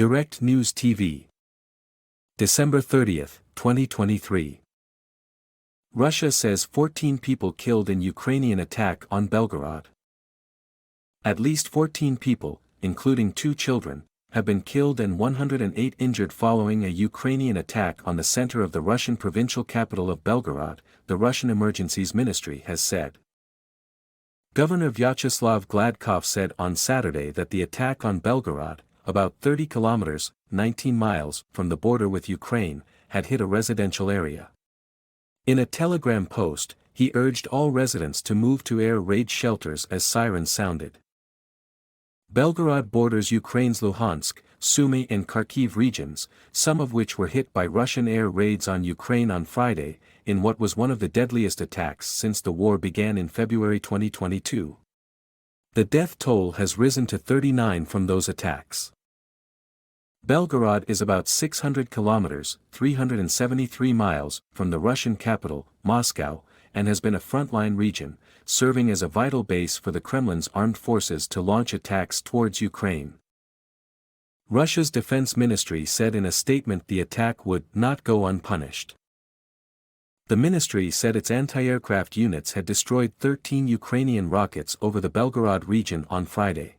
Direct News TV. December 30, 2023. Russia says 14 people killed in Ukrainian attack on Belgorod. At least 14 people, including 2 children, have been killed and 108 injured following a Ukrainian attack on the center of the Russian provincial capital of Belgorod, the Russian Emergencies Ministry has said. Governor Vyacheslav Gladkov said on Saturday that the attack on Belgorod, about 30 kilometers, 19 miles, from the border with Ukraine, had hit a residential area. In a telegram post, he urged all residents to move to air raid shelters as sirens sounded. Belgorod borders Ukraine's Luhansk, Sumy and Kharkiv regions, some of which were hit by Russian air raids on Ukraine on Friday, in what was one of the deadliest attacks since the war began in February 2022. The death toll has risen to 39 from those attacks. Belgorod is about 600 kilometers, 373 miles, from the Russian capital, Moscow, and has been a frontline region, serving as a vital base for the Kremlin's armed forces to launch attacks towards Ukraine. Russia's defense ministry said in a statement the attack would not go unpunished. The ministry said its anti-aircraft units had destroyed 13 Ukrainian rockets over the Belgorod region on Friday.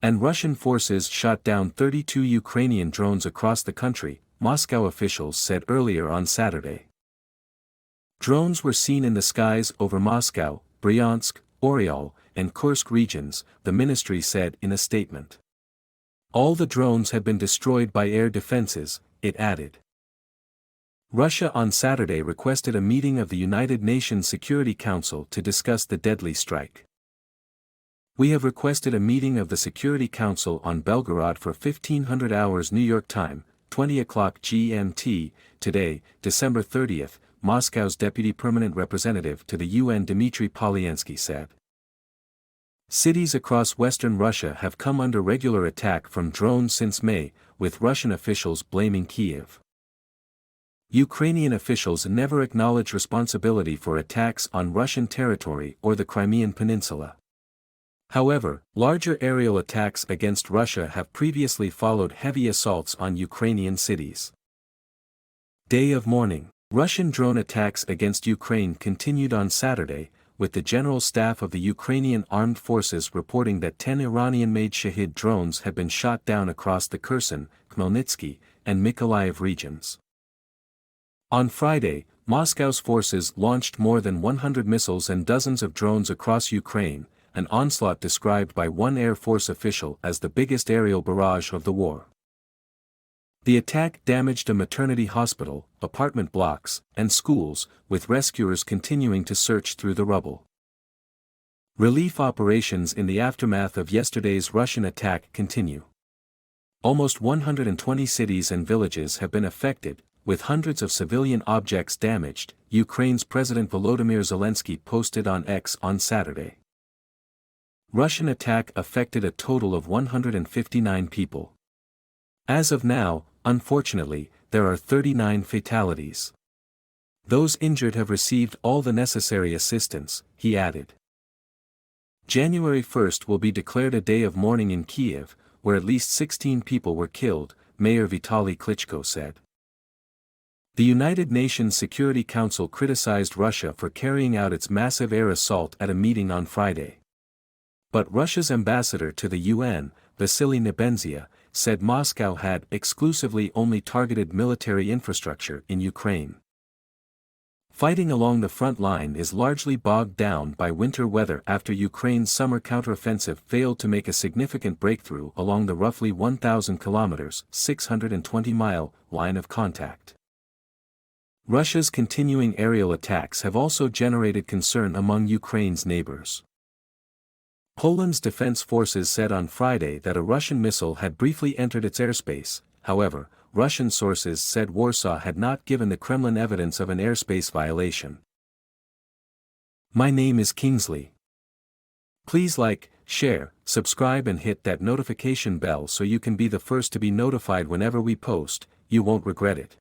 And Russian forces shot down 32 Ukrainian drones across the country, Moscow officials said earlier on Saturday. Drones were seen in the skies over Moscow, Bryansk, Oryol, and Kursk regions, the ministry said in a statement. All the drones had been destroyed by air defenses, it added. Russia on Saturday requested a meeting of the United Nations Security Council to discuss the deadly strike. We have requested a meeting of the Security Council on Belgorod for 1500 hours New York time, 20 o'clock GMT, today, December 30, Moscow's Deputy Permanent Representative to the UN Dmitry Polyansky said. Cities across western Russia have come under regular attack from drones since May, with Russian officials blaming Kyiv. Ukrainian officials never acknowledge responsibility for attacks on Russian territory or the Crimean Peninsula. However, larger aerial attacks against Russia have previously followed heavy assaults on Ukrainian cities. Day of mourning. Russian drone attacks against Ukraine continued on Saturday, with the General Staff of the Ukrainian Armed Forces reporting that 10 Iranian-made Shahid drones had been shot down across the Kherson, Khmelnytsky, and Mykolaiv regions. On Friday, Moscow's forces launched more than 100 missiles and dozens of drones across Ukraine, an onslaught described by one Air Force official as the biggest aerial barrage of the war. The attack damaged a maternity hospital, apartment blocks, and schools, with rescuers continuing to search through the rubble. Relief operations in the aftermath of yesterday's Russian attack continue. Almost 120 cities and villages have been affected, with hundreds of civilian objects damaged, Ukraine's President Volodymyr Zelensky posted on X on Saturday. Russian attack affected a total of 159 people. As of now, unfortunately, there are 39 fatalities. Those injured have received all the necessary assistance, he added. January 1st will be declared a day of mourning in Kyiv, where at least 16 people were killed, Mayor Vitaly Klitschko said. The United Nations Security Council criticized Russia for carrying out its massive air assault at a meeting on Friday. But Russia's ambassador to the UN, Vasily Nebenzia, said Moscow had exclusively only targeted military infrastructure in Ukraine. Fighting along the front line is largely bogged down by winter weather after Ukraine's summer counteroffensive failed to make a significant breakthrough along the roughly 1,000 kilometers (620-mile) line of contact. Russia's continuing aerial attacks have also generated concern among Ukraine's neighbors. Poland's defense forces said on Friday that a Russian missile had briefly entered its airspace. However, Russian sources said Warsaw had not given the Kremlin evidence of an airspace violation. My name is Kingsley. Please like, share, subscribe and hit that notification bell so you can be the first to be notified whenever we post. You won't regret it.